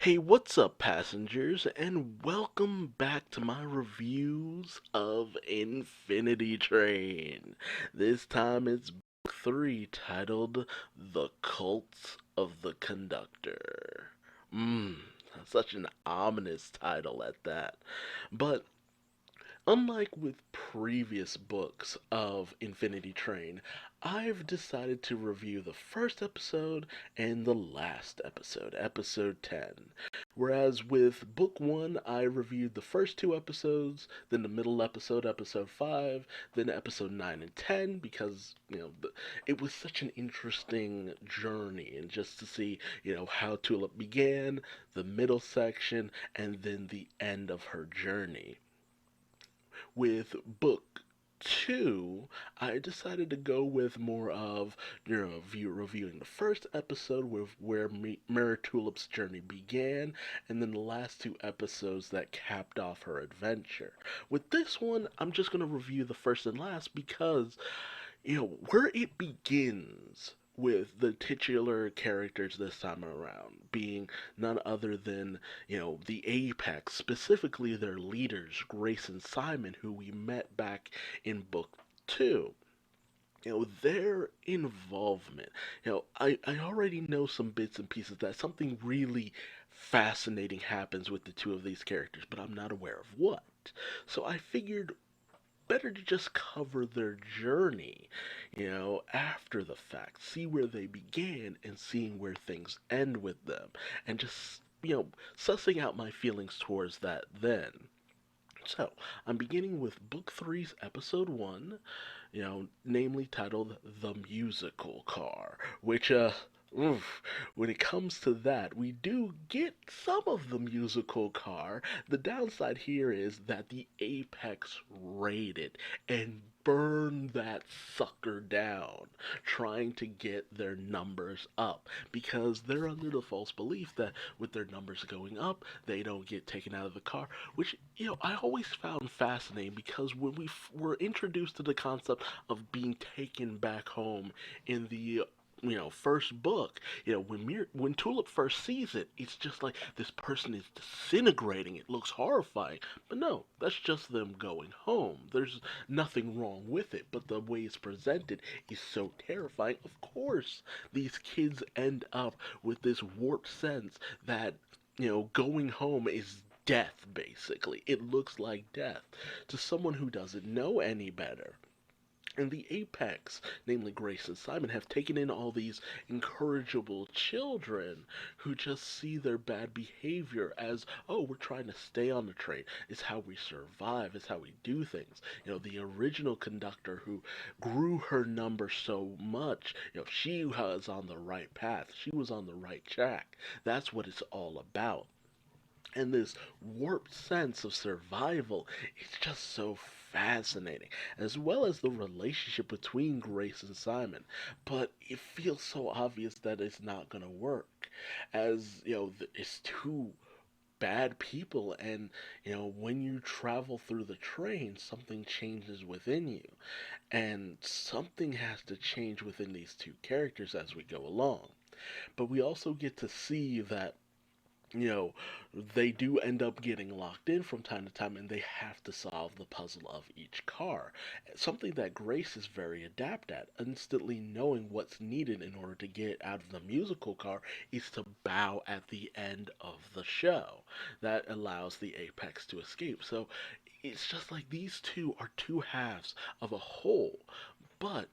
Hey, what's up, passengers, and welcome back to my reviews of Infinity Train. This time it's book 3, titled The Cult of the Conductor. Mmm, such an ominous title at that. But unlike with previous books of Infinity Train, I've decided to review the first episode and the last episode, episode 10. Whereas with book 1, I reviewed the first two episodes, then the middle episode, episode 5, then episode 9 and 10, because, it was such an interesting journey, and just to see, how Tulip began, the middle section, and then the end of her journey. With book two, I decided to go with more of reviewing the first episode with where Mary Tulip's journey began, and then the last two episodes that capped off her adventure. With this one, I'm just gonna review the first and last because where it begins with the titular characters this time around being none other than, the Apex, specifically their leaders, Grace and Simon, who we met back in book two. Their involvement. I already know some bits and pieces that something really fascinating happens with the two of these characters, but I'm not aware of what. So I figured better to just cover their journey, after the fact, see where they began and seeing where things end with them, and just, sussing out my feelings towards that then. So, I'm beginning with Book Three's Episode 1, namely titled The Musical Car, which, oof, when it comes to that, we do get some of the musical car. The downside here is that the Apex raided and burned that sucker down, trying to get their numbers up, because they're under the false belief that with their numbers going up, they don't get taken out of the car, which, I always found fascinating because when we were introduced to the concept of being taken back home in the first book, when Tulip first sees it, it's just like this person is disintegrating. It looks horrifying, but no, that's just them going home. There's nothing wrong with it, but the way it's presented is so terrifying. Of course, these kids end up with this warped sense that going home is death, basically. It looks like death to someone who doesn't know any better. And the Apex, namely Grace and Simon, have taken in all these incorrigible children who just see their bad behavior as, oh, we're trying to stay on the train. It's how we survive. It's how we do things. The original conductor who grew her number so much, she was on the right path. She was on the right track. That's what it's all about. And this warped sense of survival is just so fascinating, as well as the relationship between Grace and Simon. But it feels so obvious that it's not going to work, as it's two bad people, and when you travel through the train, something changes within you, and something has to change within these two characters as we go along. But we also get to see that you know, they do end up getting locked in from time to time and they have to solve the puzzle of each car. Something that Grace is very adept at, instantly knowing what's needed in order to get out of the musical car is to bow at the end of the show. That allows the Apex to escape. So it's just like these two are two halves of a whole. But,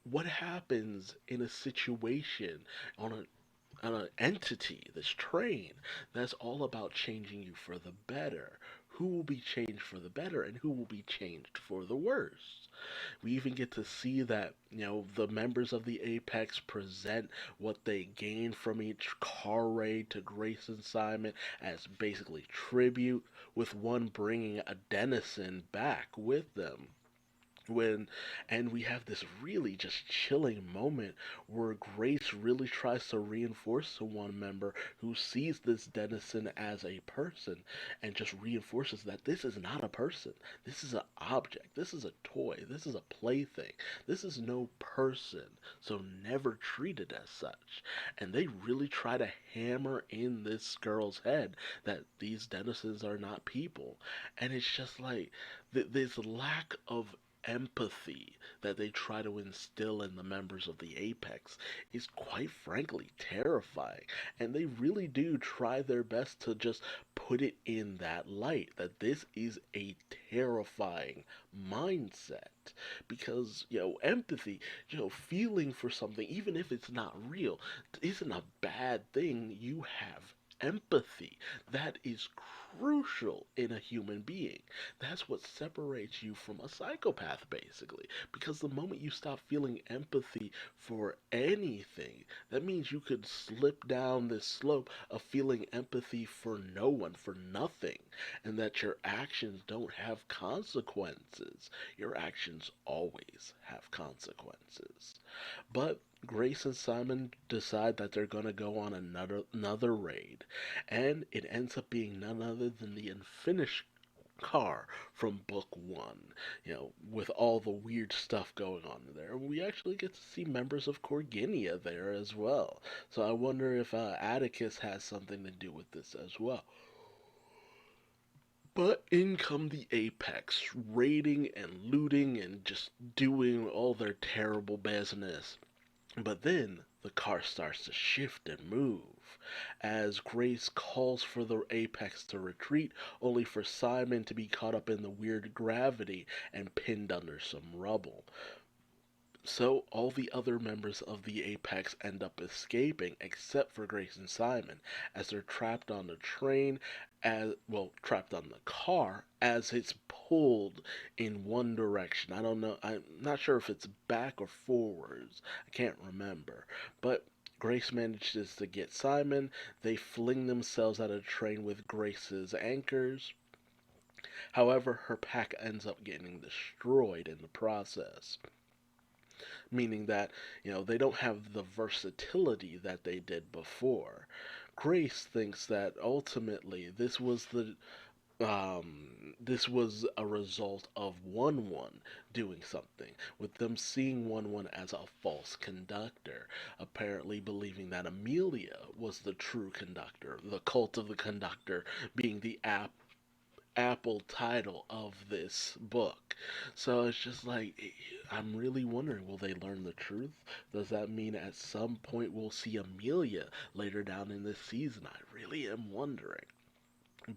what happens in a situation on an entity, this train, that's all about changing you for the better. Who will be changed for the better and who will be changed for the worse? We even get to see that, the members of the Apex present what they gain from each car raid to Grace and Simon as basically tribute, with one bringing a denizen back with them. when and we have this really just chilling moment where Grace really tries to reinforce to one member who sees this denizen as a person and just reinforces that this is not a person. This is an object. This is a toy. This is a plaything. This is no person. So never treat it as such. And they really try to hammer in this girl's head that these denizens are not people. And it's just like this lack of empathy that they try to instill in the members of the Apex is quite frankly terrifying. And they really do try their best to just put it in that light that this is a terrifying mindset. Because, empathy, feeling for something, even if it's not real, isn't a bad thing. You have empathy. That is crucial in a human being. That's what separates you from a psychopath, basically. Because the moment you stop feeling empathy for anything, that means you could slip down this slope of feeling empathy for no one, for nothing, and that your actions don't have consequences. Your actions always have consequences. But Grace and Simon decide that they're going to go on another raid, and it ends up being none other than the unfinished car from book one, with all the weird stuff going on there. We actually get to see members of Corginia there as well. So I wonder if Atticus has something to do with this as well. But in come the Apex, raiding and looting and just doing all their terrible business. But then the car starts to shift and move as Grace calls for the Apex to retreat, only for Simon to be caught up in the weird gravity and pinned under some rubble. So all the other members of the Apex end up escaping except for Grace and Simon as they're trapped on the train trapped on the car as it's pulled in one direction. I don't know. I'm not sure if it's back or forwards. I can't remember. But Grace manages to get Simon. They fling themselves out of the train with Grace's anchors. However, her pack ends up getting destroyed in the process, meaning that, they don't have the versatility that they did before. Grace thinks that ultimately this was a result of 1-1 doing something, with them seeing 1-1 as a false conductor, apparently believing that Amelia was the true conductor, the cult of the conductor being the Apple title of this book. So it's just like, I'm really wondering, will they learn the truth? Does that mean at some point we'll see Amelia later down in this season? I really am wondering.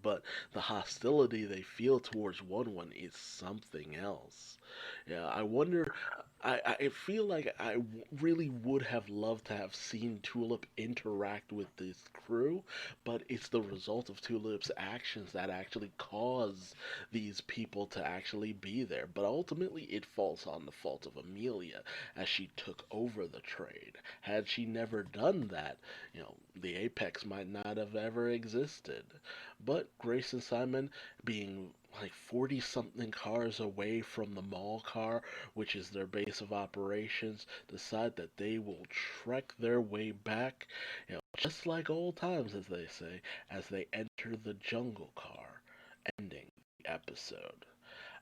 But the hostility they feel towards 1-1 is something else. Yeah, I wonder. I feel like really would have loved to have seen Tulip interact with this crew, but it's the result of Tulip's actions that actually cause these people to actually be there. But ultimately, it falls on the fault of Amelia as she took over the trade. Had she never done that, the Apex might not have ever existed. But Grace and Simon, being like 40 something cars away from the mall car, which is their base of operations, decide that they will trek their way back, just like old times, as they say, as they enter the jungle car, ending the episode.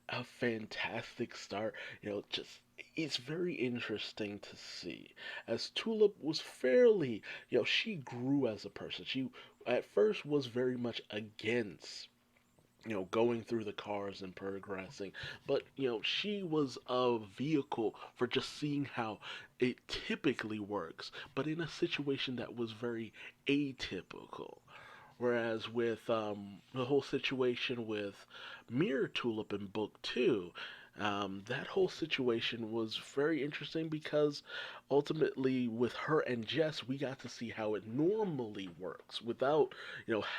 A fantastic start, just it's very interesting to see as Tulip was fairly, she grew as a person. She at first was very much against, going through the cars and progressing. But, she was a vehicle for just seeing how it typically works, but in a situation that was very atypical. Whereas with the whole situation with Mirror Tulip in book two, that whole situation was very interesting because ultimately with her and Jess, we got to see how it normally works without,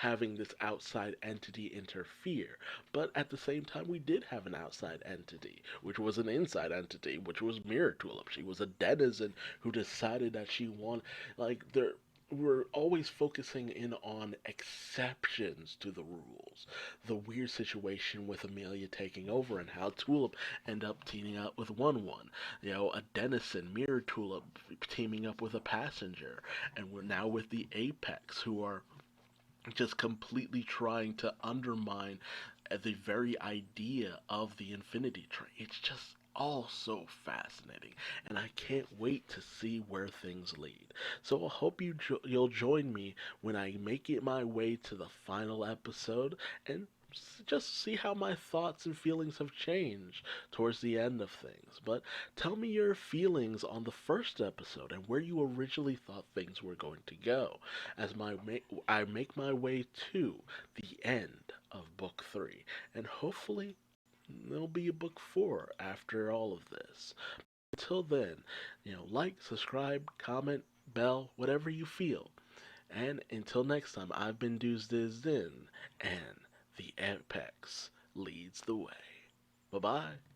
having this outside entity interfere. But at the same time, we did have an outside entity, which was an inside entity, which was Mirror Tulip. She was a denizen who decided that she wanted, like, there we're always focusing in on exceptions to the rules. The weird situation with Amelia taking over and how Tulip end up teaming up with One. You know, a Dennison, Mirror Tulip teaming up with a Passenger. And we're now with the Apex, who are just completely trying to undermine the very idea of the Infinity Train. It's just all so fascinating, and I can't wait to see where things lead. So I hope you'll join me when I make it my way to the final episode and just see how my thoughts and feelings have changed towards the end of things. But tell me your feelings on the first episode and where you originally thought things were going to go as I make my way to the end of book 3, and hopefully there'll be a book 4 after all of this. Until then, like, subscribe, comment, bell, whatever you feel. And until next time, I've been Duuz-Diz-Din, and the Apex leads the way. Bye bye.